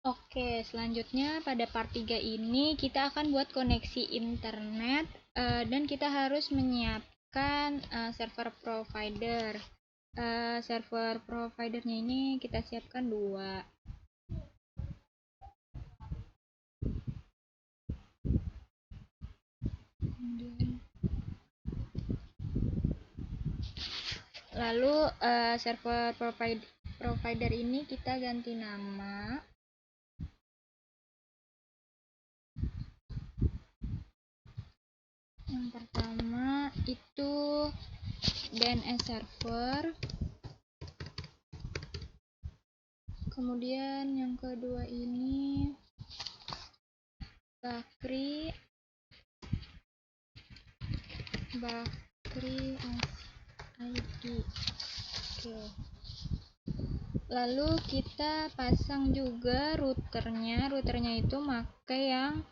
Oke, selanjutnya pada part 3 ini kita akan buat koneksi internet dan kita harus menyiapkan server provider. Server providernya ini kita siapkan 2. Lalu server provider ini kita ganti nama. Yang pertama itu DNS server. Kemudian yang kedua ini Bakri ID. Oke. Lalu kita pasang juga routernya. Routernya itu pakai yang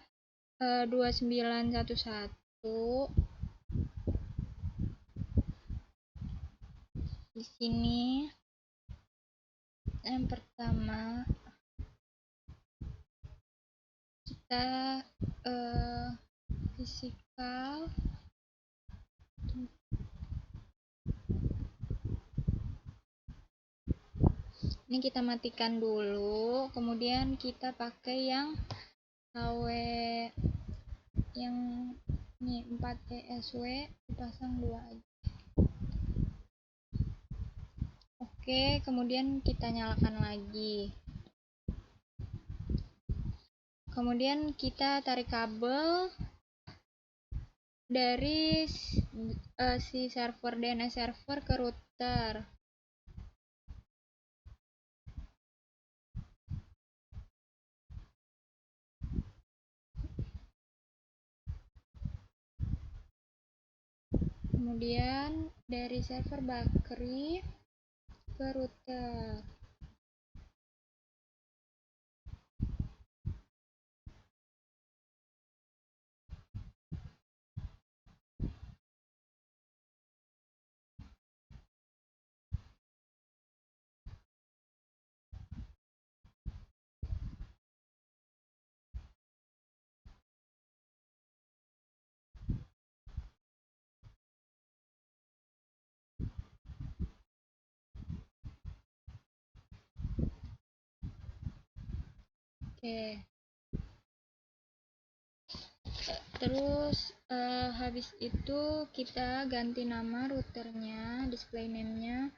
2911. Di sini yang pertama kita physical ini kita matikan dulu, kemudian kita pakai yang HW yang ini 4 ESW dipasang 2 aja. Oke, kemudian kita nyalakan lagi. Kemudian kita tarik kabel dari si server DNS server ke router. Kemudian dari server Bakri ke router. Oke. Terus habis itu kita ganti nama routernya, display name-nya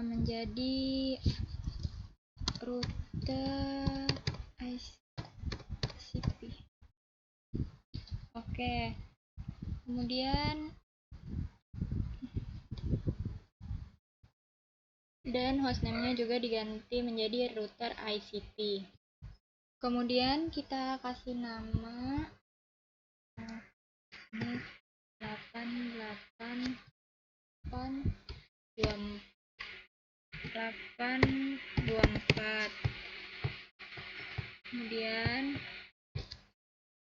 menjadi router ICP. Oke. Kemudian dan hostname-nya juga diganti menjadi router ICP. Kemudian kita kasih nama ini 824. Kemudian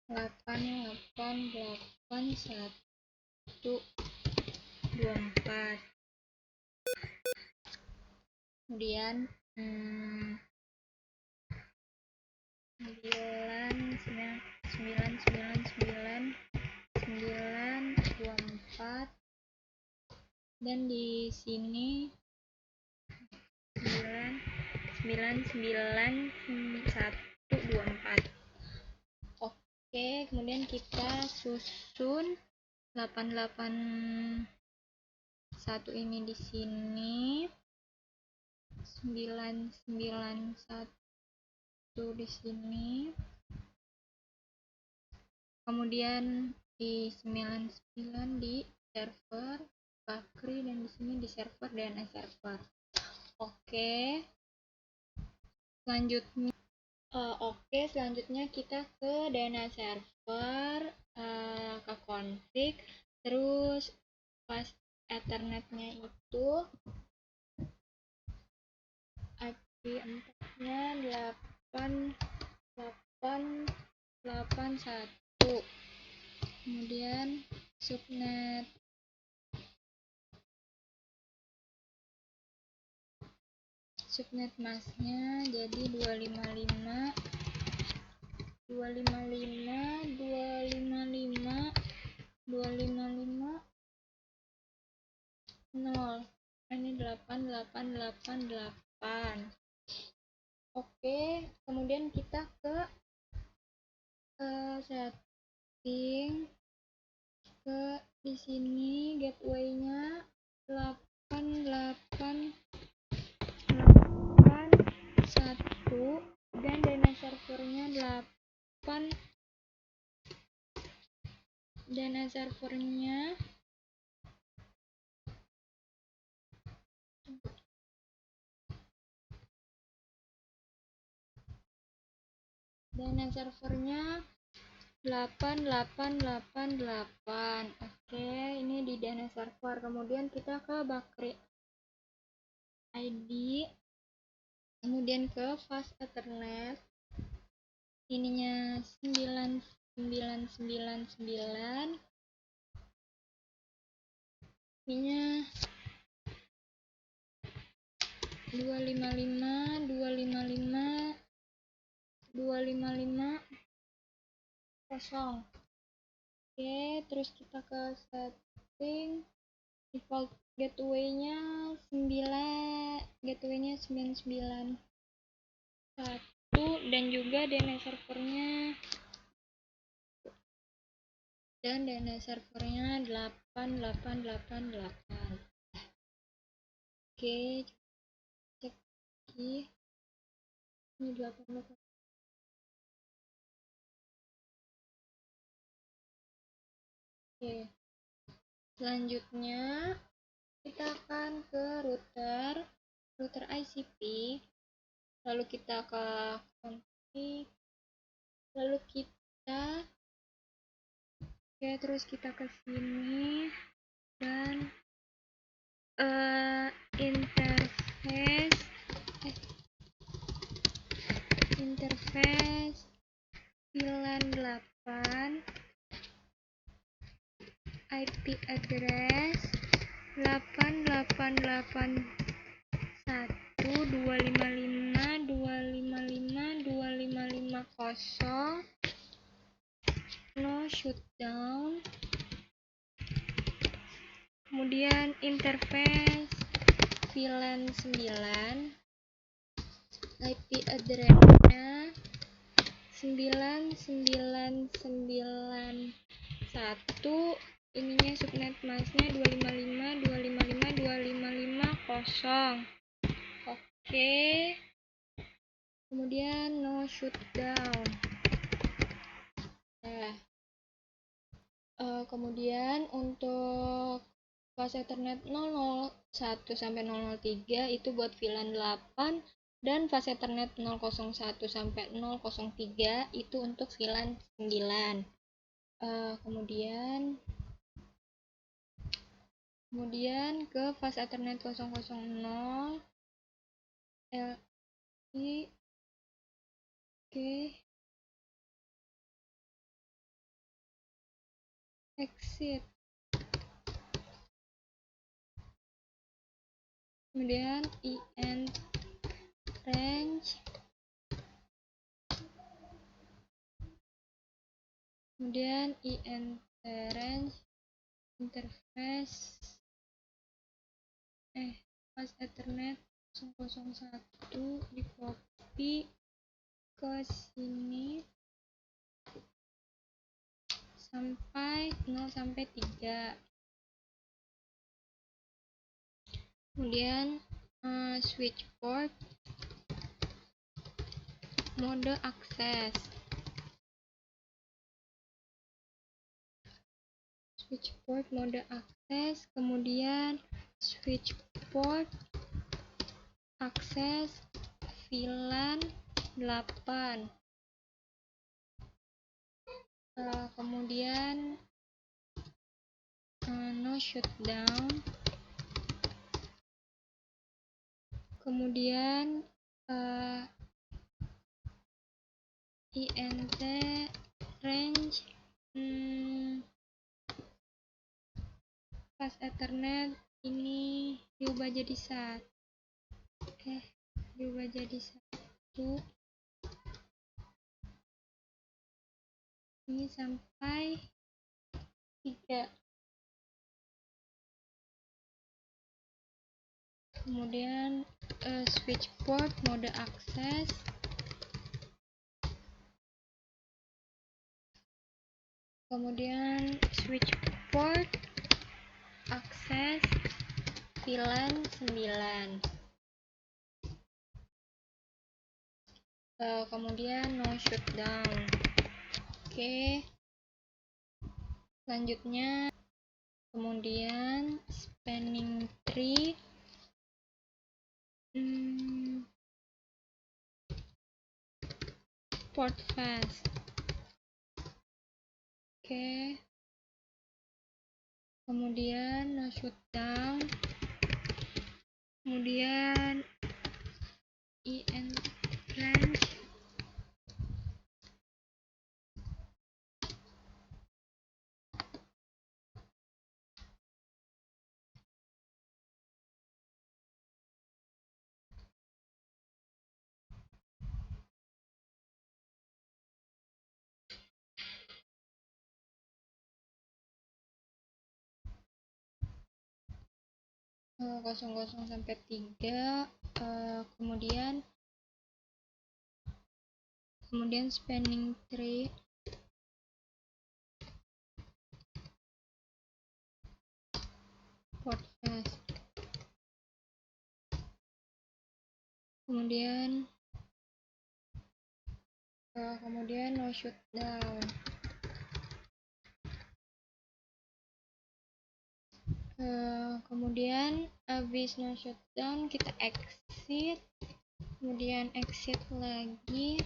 888.124. Kemudian 9999924 dan di sini 99124. Oke, kemudian kita susun 881 ini di sini, 991 di sini, kemudian di 99 di server Bakri dan di sini di server DNS server. Oke. Selanjutnya kita ke DNS server, ke config, terus pas Ethernetnya itu IP4-nya 8881. Kemudian subnet masknya jadi 255 0. Ini 8888. Oke, kemudian kita ke setting, ke di sini gateway-nya 8881 dan dana servernya 8. Dana servernya dana servernya 8888. Oke, ini di dana server. Kemudian kita ke Bakri ID, kemudian ke Fast Ethernet, ininya 9999, ininya 255255 Oke, terus kita ke setting, default gateway-nya 99 1 dan juga dana servernya 8888. Oke, cek lagi. Ini 88. Oke. Selanjutnya kita akan ke router ICP, lalu kita ke config, lalu kita terus kita ke sini dan interface VLAN 8, IP address 8881.255.255.255.255.0 no shutdown. Kemudian interface VLAN 9, IP address-nya 9991, ininya subnet mask-nya 255.255.255.0. Oke, kemudian no shutdown. Kemudian untuk fast Ethernet 001 sampai 003 itu buat VLAN 8, dan fast Ethernet 001 sampai 003 itu untuk VLAN 9. Kemudian ke fast Ethernet 000 LI. Oke. Exit. Kemudian IN range, kemudian IN range interface fast Ethernet 001 di copy ke sini sampai 0 sampai 3. Kemudian switch port mode akses, kemudian switch port akses VLAN 8, kemudian no shutdown, kemudian INT range fast Ethernet ini diubah jadi 1. ini sampai 3. Kemudian switch port mode akses, kemudian switch port akses VLAN 9, kemudian no shutdown. Oke, selanjutnya kemudian spanning tree, port fast. Oke, kemudian no shutdown, kemudian ENTRANCE, sampai 3, kemudian spanning tree, port fast, kemudian no shutdown. Kemudian habis no shutdown kita exit, kemudian exit lagi,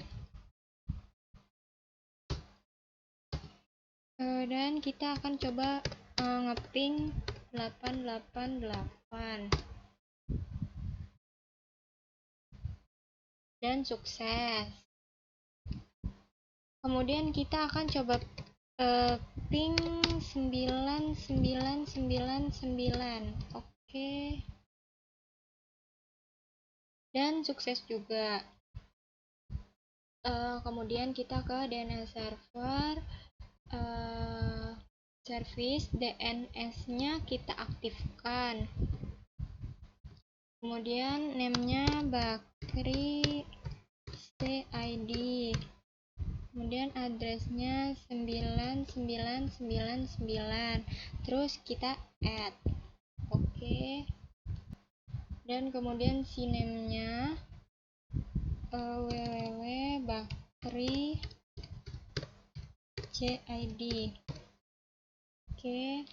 dan kita akan coba ngeping 888 dan sukses. Kemudian kita akan coba ping 9999. Oke. Dan sukses juga. Kemudian kita ke DNS server, service DNS-nya kita aktifkan. Kemudian name-nya Bakri CID. Kemudian addressnya 9999, terus kita add. Oke. Dan kemudian si name-nya www.bakri CID. Oke.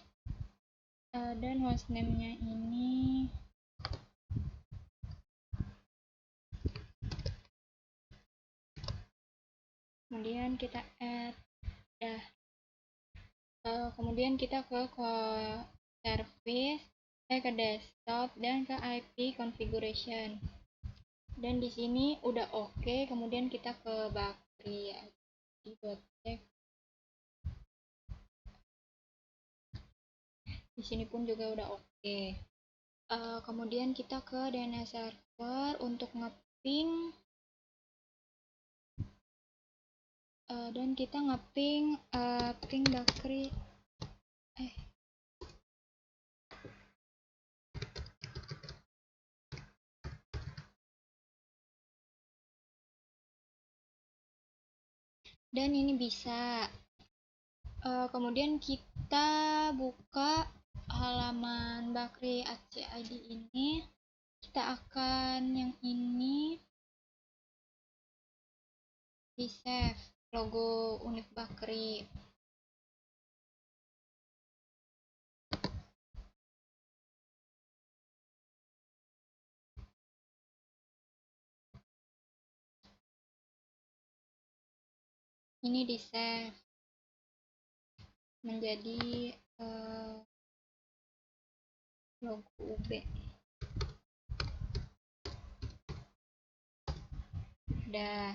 Dan hostname-nya ini kemudian kita add. Kemudian kita ke service, ke desktop dan ke IP configuration. Dan di sini udah oke. Kemudian kita ke Bakri cek. Di sini pun juga udah oke. Kemudian kita ke DNS server untuk ngeping, dan kita ngeping ping Bakri dan ini bisa. Kemudian kita buka halaman Bakri CID ini, kita akan yang ini di save logo Univ Bakri. Ini di save menjadi logo UB. Udah.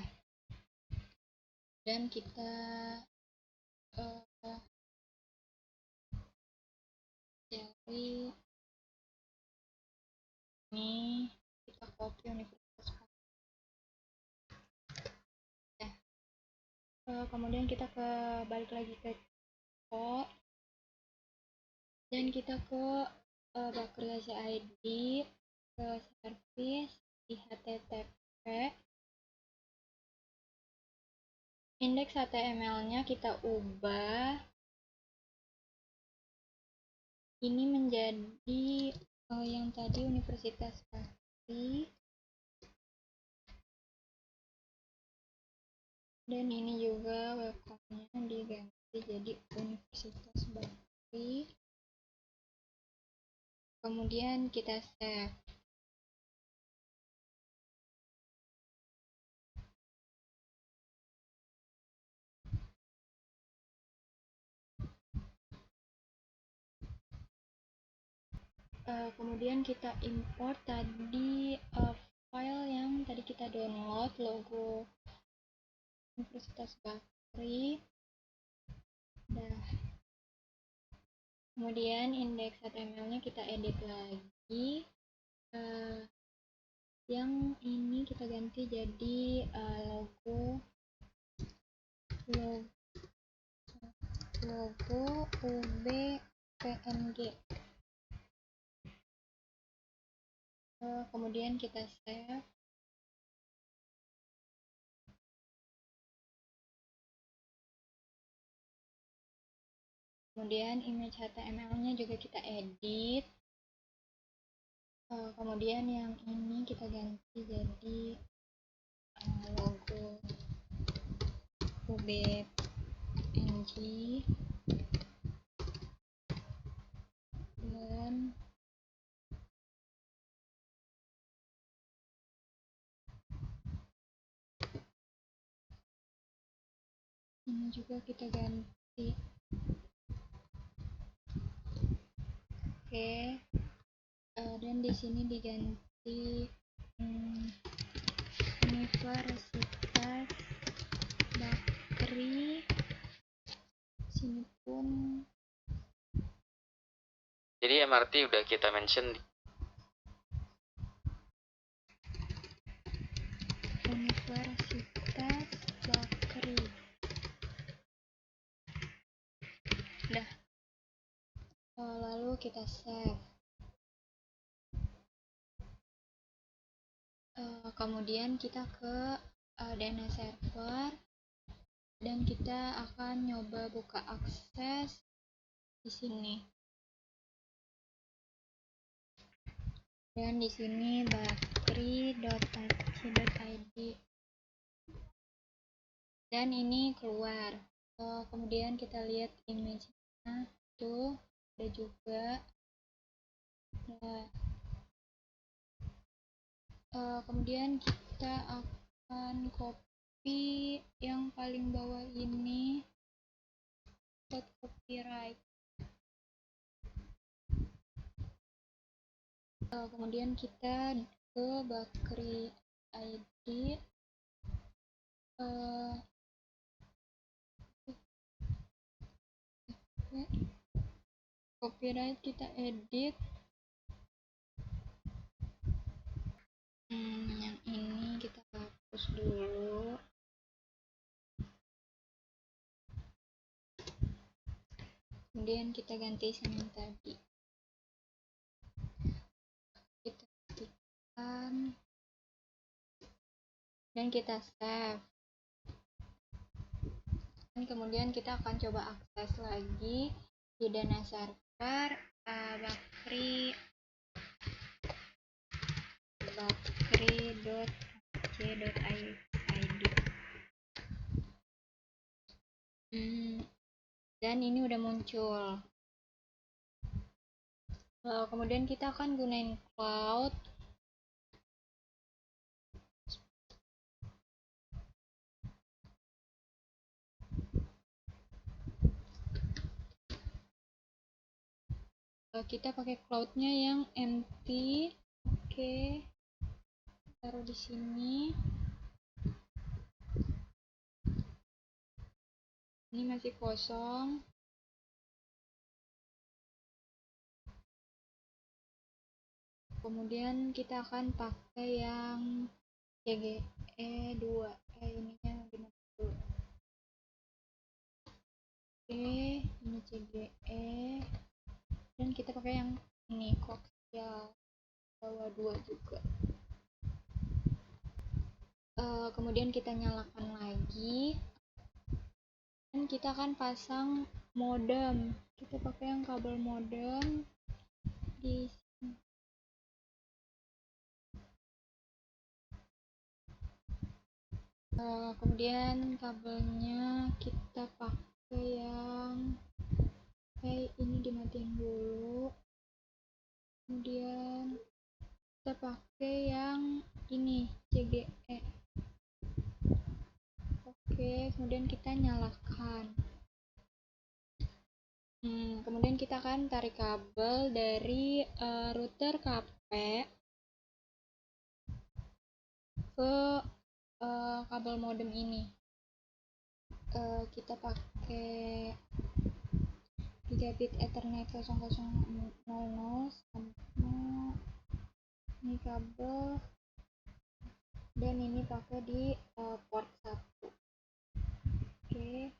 Dan kita cari ini, kita copy Universitas Kemudian kita balik lagi ke co, dan kita ke bakteriasi ID, ke service di HTTP. Indeks HTML-nya kita ubah ini menjadi yang tadi Universitas Bakri, dan ini juga welcome-nya diganti jadi Universitas Bakri. Kemudian kita save. Kemudian kita import tadi file yang tadi kita download, logo Universitas Bakri. Nah, kemudian indeks HTML-nya kita edit lagi. Yang ini kita ganti jadi logo UB-PNG. Kemudian kita save. Kemudian image HTML-nya juga kita edit. Kemudian yang ini kita ganti jadi logo UB-PNG, dan ini juga kita ganti. Oke. Dan di sini diganti Universitas Bakri. Sini pun. Jadi MRT udah kita mention di Universitas Bakri. Udah. Lalu kita save. Kemudian kita ke dana server, dan kita akan nyoba buka akses di sini. Dan di sini bakri.ac.id, dan ini keluar. Kemudian kita lihat image-nya tuh ada juga. Nah, kemudian kita akan copy yang paling bawah ini, buat copyright. Kemudian kita ke Bakri ID, copyright kita edit. Yang ini kita hapus dulu. Kemudian kita ganti sama yang tadi. Kita ketikkan dan kita save. Dan kemudian kita akan coba akses lagi di dana server bakri.ac.id. Dan ini udah muncul. Kemudian kita akan gunain cloud. Kita pakai cloudnya yang empty. Oke, taruh di sini. Ini masih kosong. Kemudian kita akan pakai yang CGE2. Ininya benar dulu. ini CGE, dan kita pakai yang ini koaksial bawah 2 juga. Kemudian kita nyalakan lagi, dan kita akan pasang modem. Kita pakai yang kabel modem di sini. Kemudian kabelnya kita pakai yang ini dimatiin dulu. Kemudian kita pakai yang ini CGE. Oke, kemudian kita nyalakan. Kemudian kita akan tarik kabel dari router KP ke kabel modem ini. Kita pakai gigabit Ethernet 0000 sama ini kabel, dan ini pakai di port 1. Oke.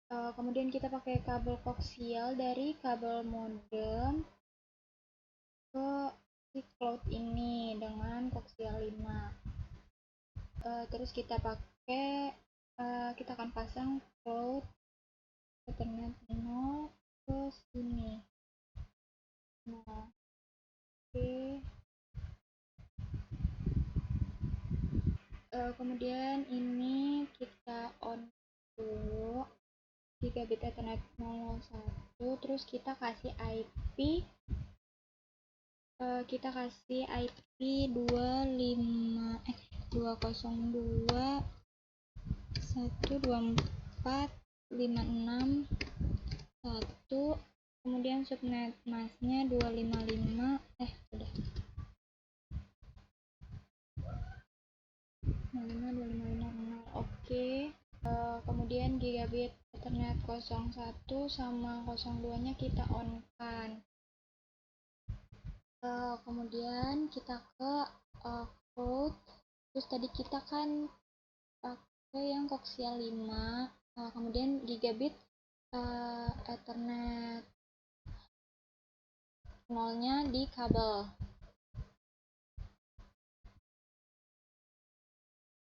Kemudian kita pakai kabel koaksial dari kabel modem ke si cloud ini dengan koaksial 5. Terus kita pakai kita akan pasang cloud Ethernet 0 ke sini. Nah, oke. Kemudian ini kita on dulu gigabit Ethernet 001, terus kita kasih IP, kita kasih IP 205.124.56.1, kemudian subnet masknya 255, udah 255.0. Oke. Kemudian gigabit Ethernet 01 sama 02 nya kita on kan. Kemudian kita ke cloud, terus tadi kita kan pakai yang koaksial 5, kemudian gigabit Ethernet 0 nya di kabel.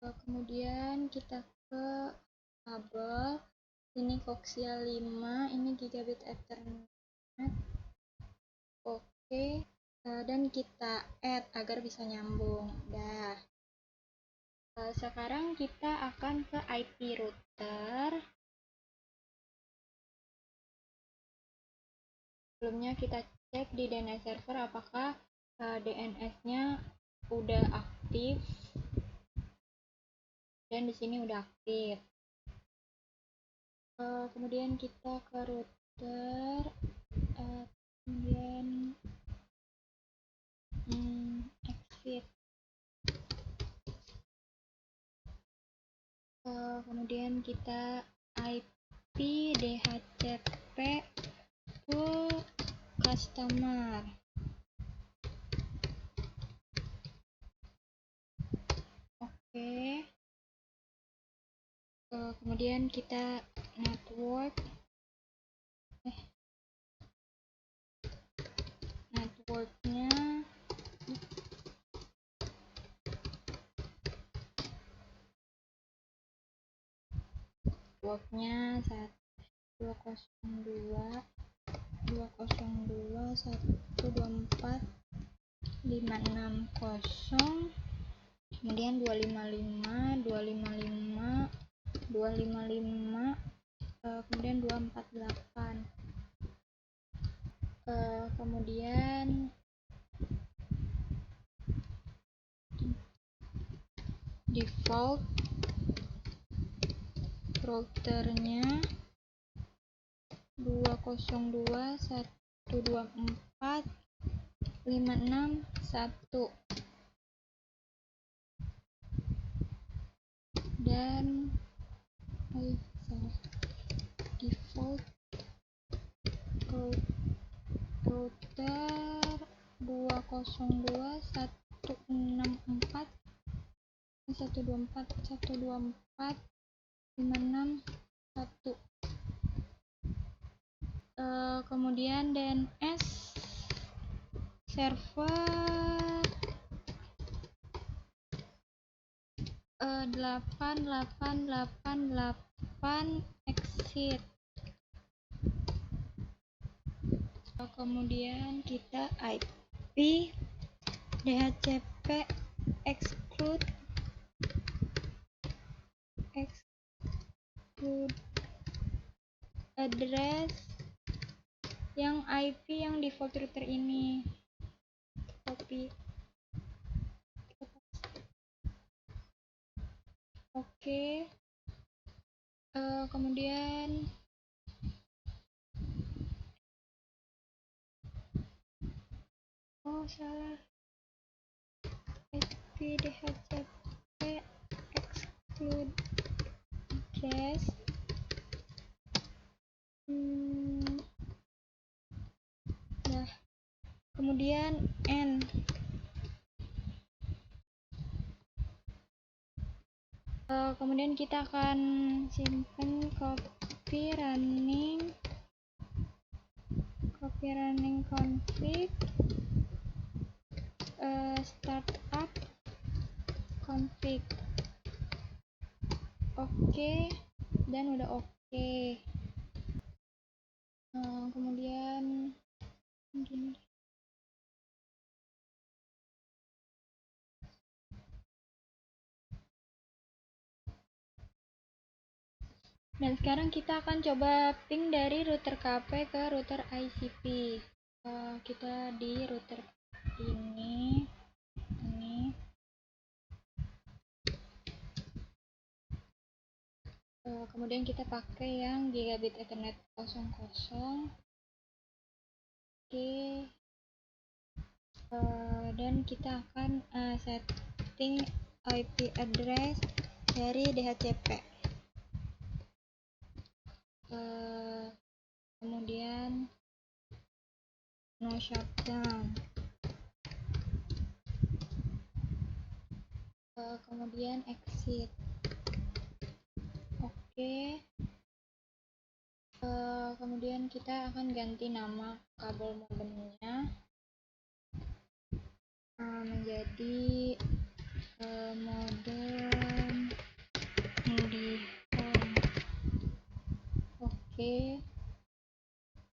Kemudian kita ke kabel, ini koaksial 5, ini gigabit Ethernet. Oke. Dan kita add agar bisa nyambung. Sekarang kita akan ke IP router. Sebelumnya kita cek di DNS server apakah DNS-nya udah aktif, dan di sini udah aktif. Kemudian kita ke router, kemudian exit. Kemudian kita IP DHCP full customer. Oke. Kemudian kita networknya networknya 202.124.560, kemudian 255, kemudian 248. Kemudian default routernya 202.124.561, dan default router 202.164.561 124.124.126.1. Kemudian DNS server 8888 exit. Kemudian kita IP DHCP exclude address yang IP yang default router ini, copy. Oke. Kemudian salah, IP DHCP exclude address kemudian N. Kemudian kita akan simpan copy running config startup config. Oke, dan udah oke. Kemudian gini. Dan sekarang kita akan coba ping dari router KP ke router ICP. Kita di router ini. Kemudian kita pakai yang gigabit Ethernet 00. Oke. Dan kita akan setting IP address dari DHCP. Kemudian no shutdown. Kemudian exit. Oke. Kemudian kita akan ganti nama kabel modemnya menjadi modem IndiHome. Oke.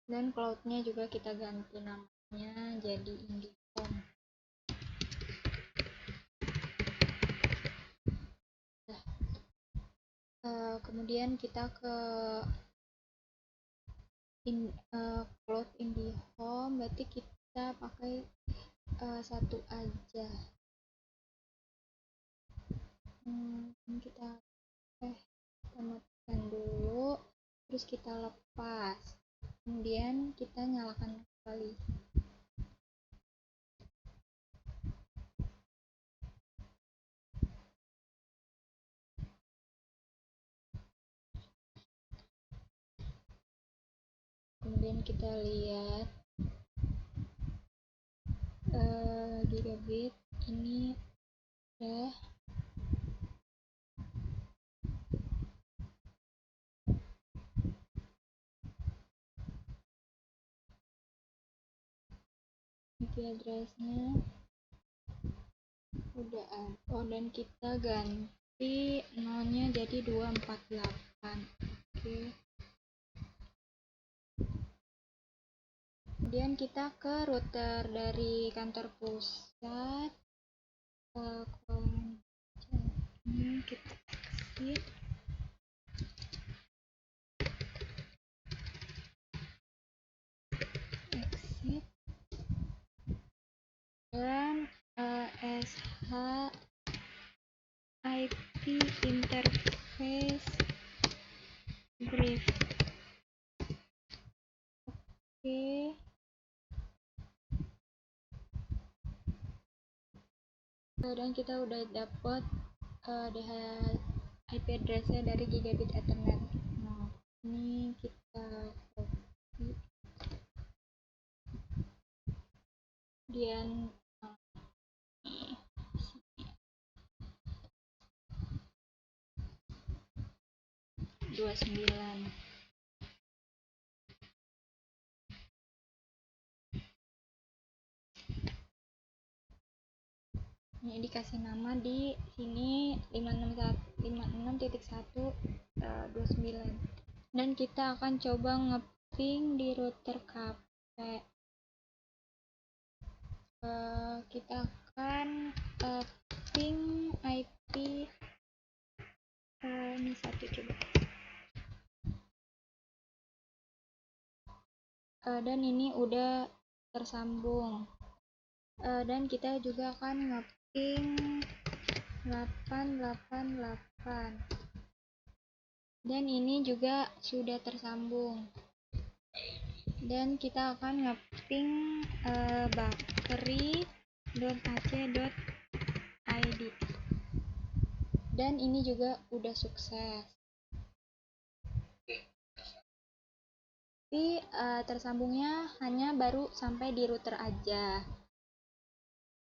Dan cloudnya juga kita ganti namanya jadi IndiHome. Kemudian kita ke cloud IndiHome, berarti kita pakai satu aja. Kita matikan dulu, terus kita lepas, kemudian kita nyalakan kembali. Kemudian kita lihat gigabit ini udah IP addressnya udah ada. Dan kita ganti nolnya jadi 248. Oke. Kemudian kita ke router dari kantor pusat. Ini kita exit. Dan SH IP interface brief. Oke. Dan kita udah dapat IP addressnya dari gigabit Ethernet. Nah, ini kita copy. Kemudian 29. Ini dikasih nama di sini 56.1.29, dan kita akan coba ngeping di router cafe. Kita akan ping IP ini satu coba. Dan ini udah tersambung. Dan kita juga akan ngeping 888, dan ini juga sudah tersambung. Dan kita akan ngeping bakery.ac.id, dan ini juga udah sukses. Tapi tersambungnya hanya baru sampai di router aja.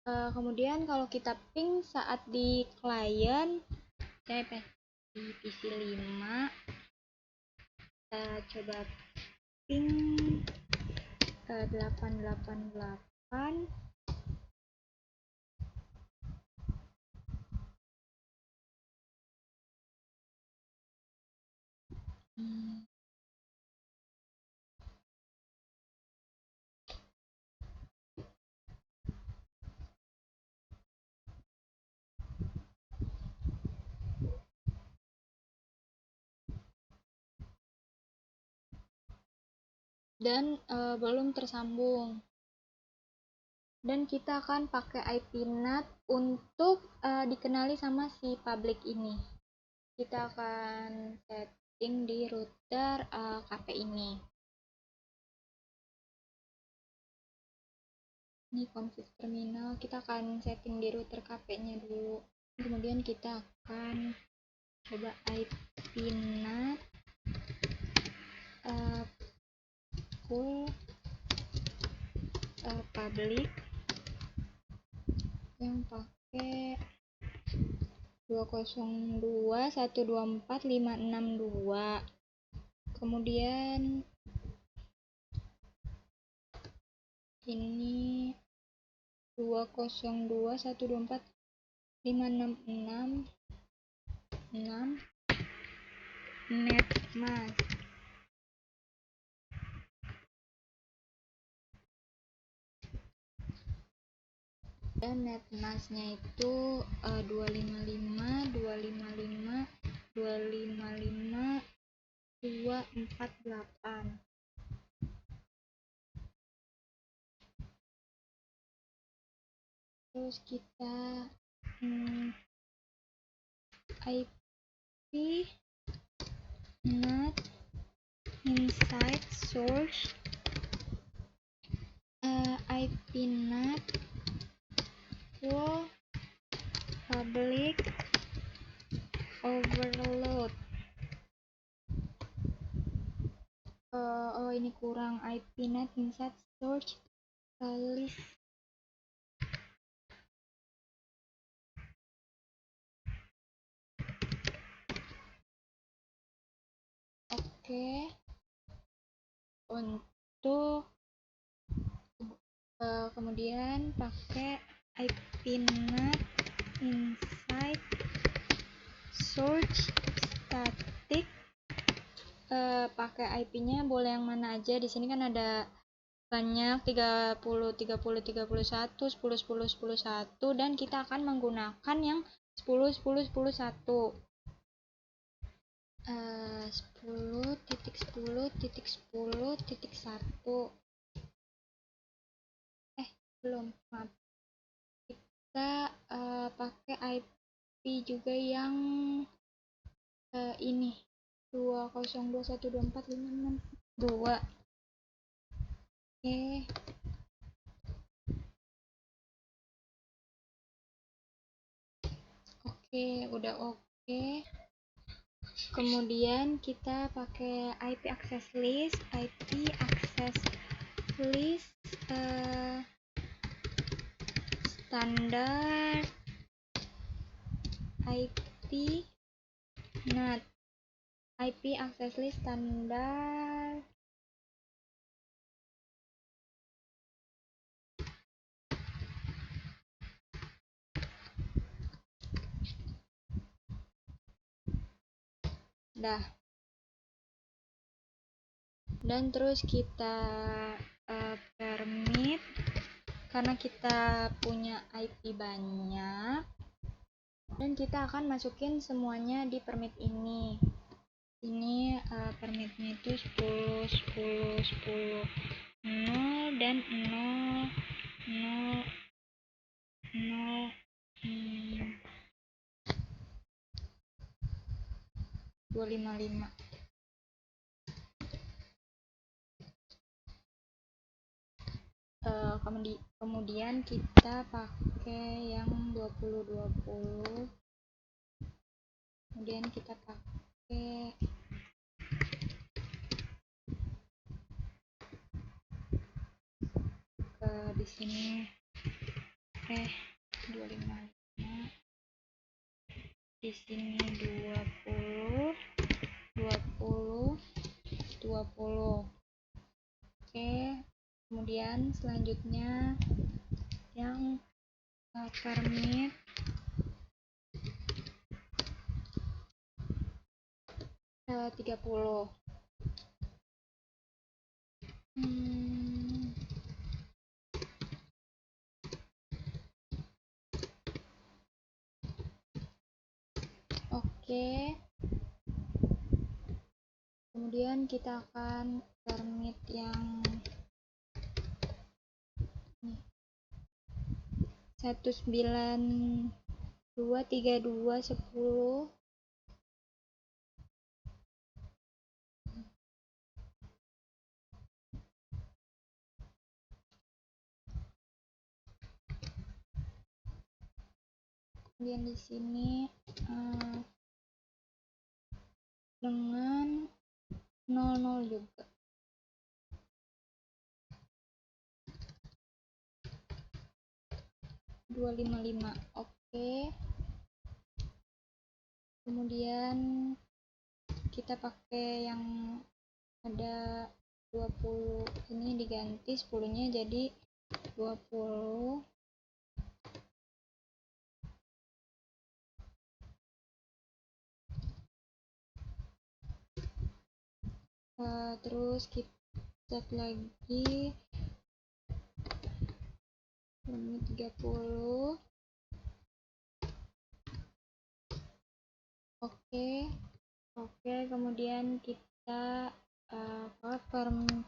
Kemudian kalau kita ping saat di klien, di PC 5, kita coba ping 888. Dan belum tersambung. Dan kita akan pakai IP NAT untuk dikenali sama si public ini. Kita akan setting di router cafe ini. Ini config terminal, kita akan setting di router cafe-nya dulu. Kemudian kita akan coba IP NAT full public yang pakai 202.124.562. Kemudian ini 202.124.566 netmask. Dan netmasknya itu 255.255.248. Terus kita IP NAT inside source, IP NAT full public overload. Ini kurang, IP NAT inside source list. Oke. Untuk kemudian pakai IP NAT inside source static. Pakai IP-nya boleh yang mana aja. Di sini kan ada banyak, 30 30 31 10 10 10 1, dan kita akan menggunakan yang 10 10 10 1. 10.10.10.1. Belum, maaf. Kita pakai IP juga yang ini 202.124.562. Oke, udah oke. Kemudian kita pakai IP access list. Standar IP NAT. IP access list standar dah. Dan terus kita permit, karena kita punya IP banyak, dan kita akan masukin semuanya di permit ini. Ini permitnya itu 10 10 10 0 dan 0 0 0 255. Kemudian kita pakai yang 2020. Kemudian kita pakai di sini 255, di sini 20 20 20. Oke, kemudian selanjutnya yang permit ke 30. Oke. Kemudian kita akan permit yang 1923210. Kemudian di sini dengan 00 juga. .255. Oke. Kemudian kita pakai yang ada 20, ini diganti 10-nya jadi 20. Terus kita cek lagi ini 30. Oke, kemudian kita permit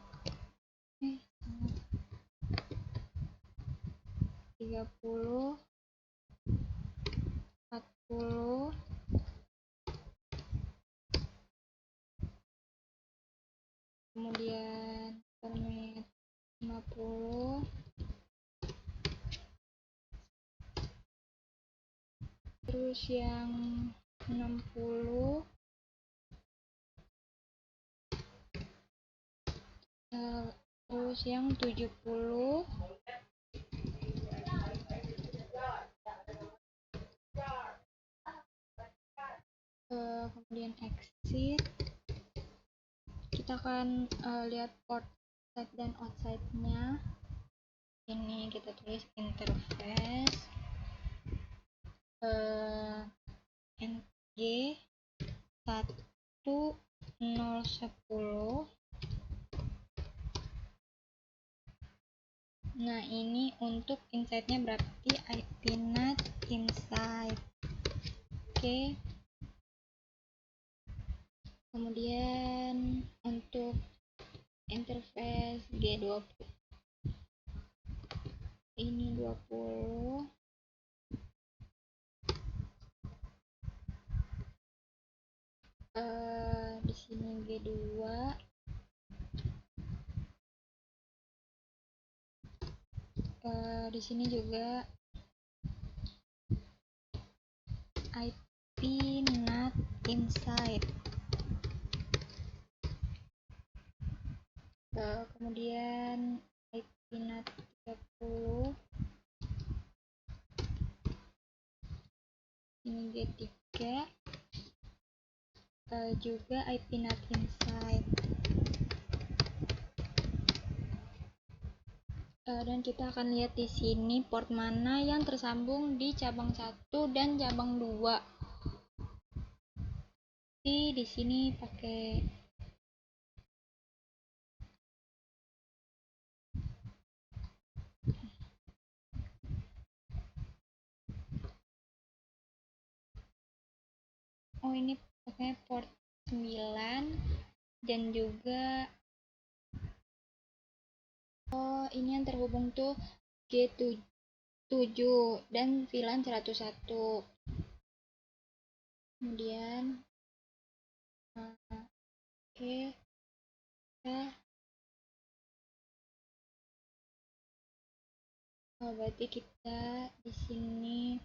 30 40. Kemudian permit 50. Terus yang 60. Terus yang 70. Kemudian exit. Kita akan lihat port side dan outside-nya. Ini kita tulis interface NG 1010. Nah, ini untuk inside-nya berarti IP NAT inside. Oke. Kemudian untuk interface G20 ini 20. Di sini G2. Di sini juga IP NAT inside. Kemudian IP NAT 30. Ini G3. juga IP NAT inside. Dan kita akan lihat di sini port mana yang tersambung di cabang 1 dan cabang 2. Di sini pakai ini pakai port 9 dan juga ini yang terhubung tuh G7 dan VLAN 101. Kemudian berarti kita di sini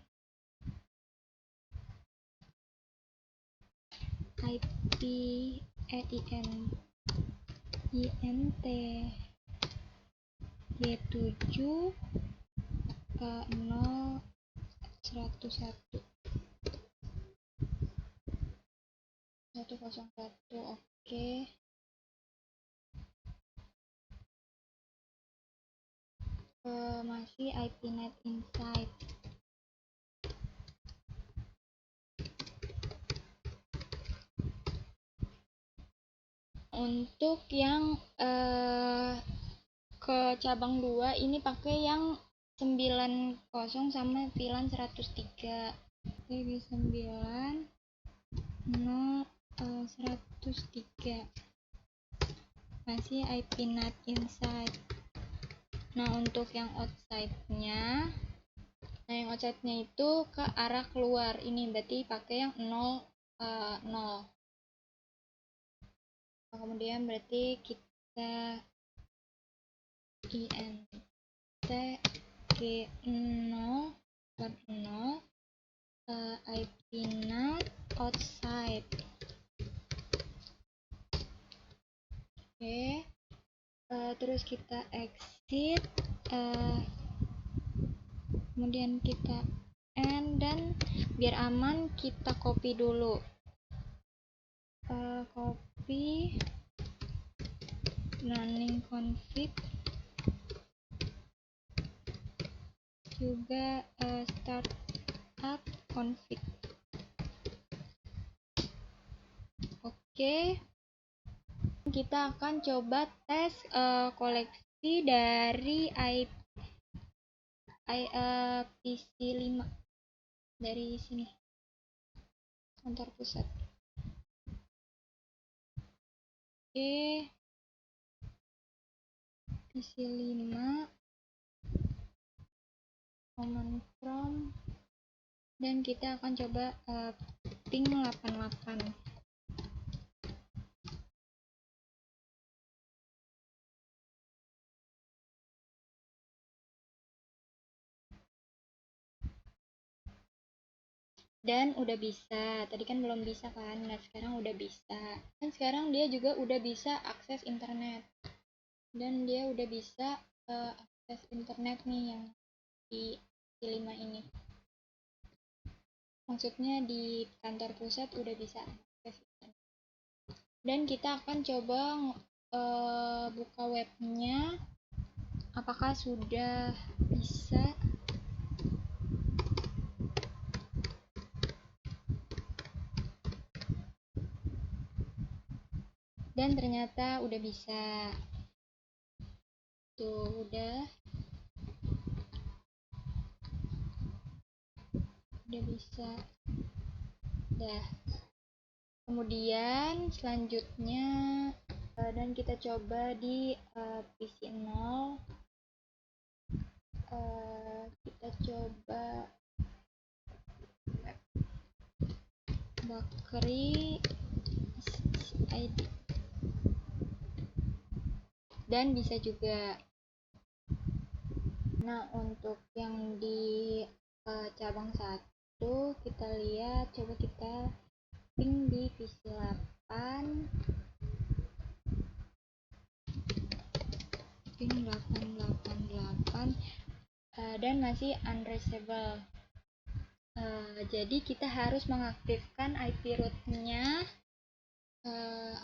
IP INT G7 0 101 101. Oke. Masih IP NAT inside. Untuk yang ke cabang 2 ini pakai yang 90 sama VLAN 103. Oke, 9 0 103. Masih IP NAT inside. Nah, untuk yang outside-nya, itu ke arah keluar. Ini berarti pakai yang 0 0. Kemudian berarti kita INT G0 0 IP NAT outside. Oke. Terus kita exit, kemudian kita end, dan biar aman kita copy dulu. Copy running config juga startup config. Oke. Kita akan coba tes koleksi dari PC5 dari sini, kantor pusat. Oke, PC5 command from, dan kita akan coba ping 88. Dan udah bisa, tadi kan belum bisa kan, nah sekarang udah bisa. Dan sekarang dia juga udah bisa akses internet, dan dia udah bisa akses internet nih yang di C5 ini. Maksudnya di kantor pusat udah bisa akses internet. Dan kita akan coba buka webnya, apakah sudah bisa. Dan ternyata udah bisa. Tuh, udah bisa. Dah. Kemudian selanjutnya dan kita coba di PC0. Kita coba bakery ID, dan bisa juga. Nah, untuk yang di cabang 1 kita lihat, coba kita ping di PC8, ping 888, dan masih unreachable. Jadi kita harus mengaktifkan IP root-nya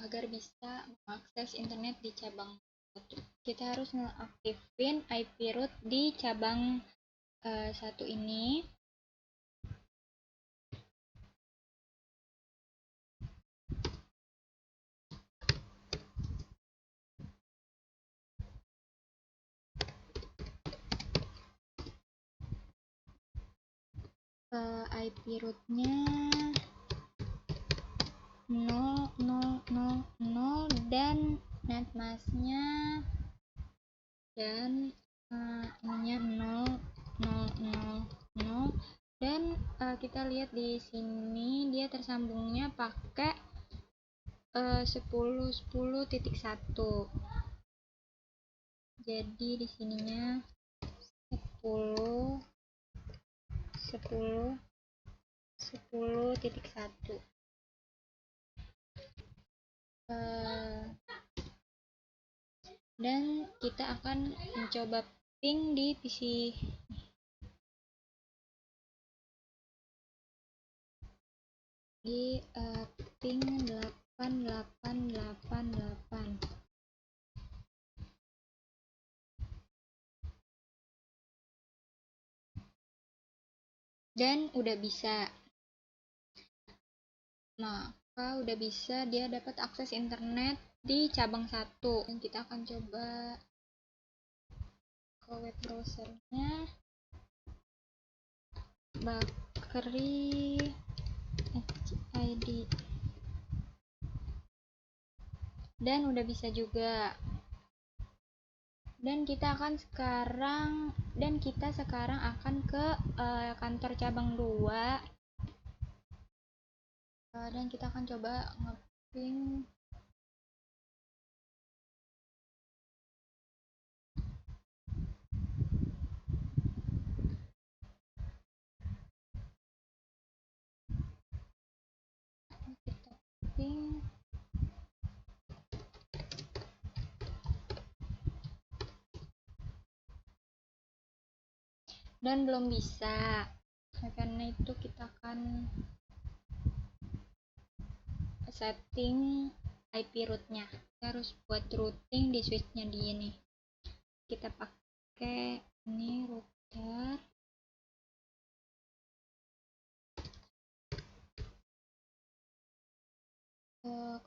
agar bisa mengakses internet di cabang 1. Kita harus mengaktifin IP root di cabang 1 ini. IP rootnya 0,0,0,0 dan netmasknya dan ininya 0,0,0,0 dan kita lihat di sini dia tersambungnya pakai 10.10.1. Jadi di sininya 10.10.10.1. Dan kita akan mencoba ping di PC di ping 8888. Dan udah bisa. Maka udah bisa dia dapat akses internet di cabang 1. Dan kita akan coba ke web browsernya Bakri ID. Dan udah bisa juga. Dan kita sekarang akan ke kantor cabang 2. Dan kita akan coba ngeping dan belum bisa. Karena itu kita akan setting IP rootnya. Kita harus buat routing di switchnya di ini. Kita pakai ini router.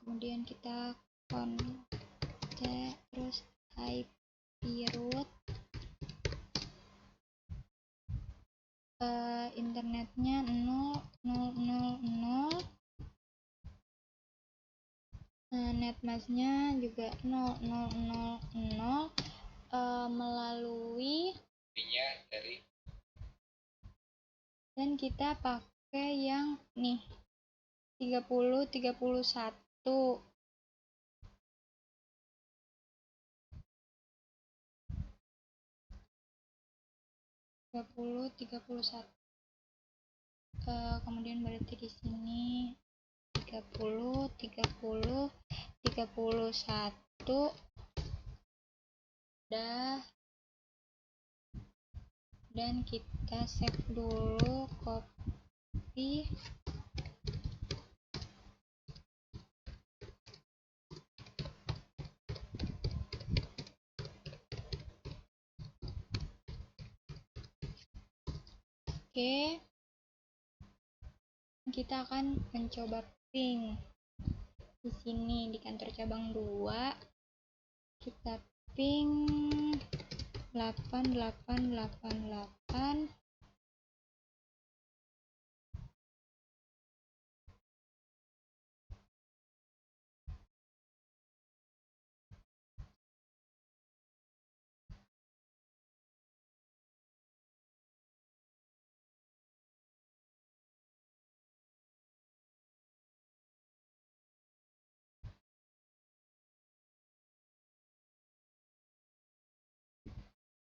Kemudian kita connect terus IP root. Internetnya 0,0,0,0. Netmasknya juga 0,0,0,0 melalui dari dan kita pakai yang nih 3031. Kemudian berarti di sini 30 dan kita save dulu, copy oke. Kita akan mencoba ping di sini di kantor cabang 2. Kita ping 8888.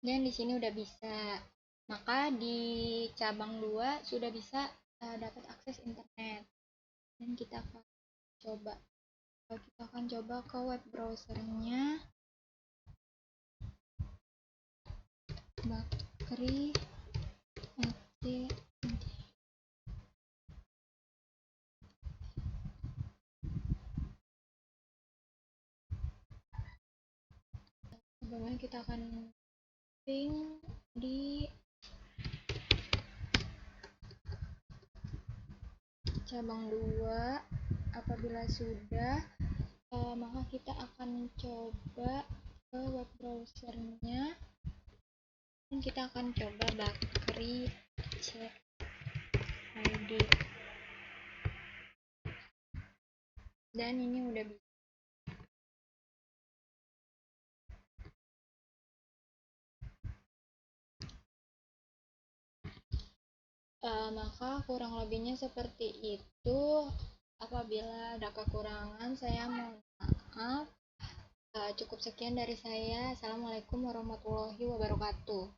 Dan di sini udah bisa. Maka di cabang 2 sudah bisa dapat akses internet. Dan kita akan coba ke web browsernya Bakri Sebelumnya kita akan ping di cabang 2. Apabila sudah, maka kita akan coba ke web browsernya dan kita akan coba Bakri Check ID. Dan ini udah bisa. Maka kurang lebihnya seperti itu. Apabila ada kekurangan, saya mohon maaf. Cukup sekian dari saya. Assalamualaikum warahmatullahi wabarakatuh.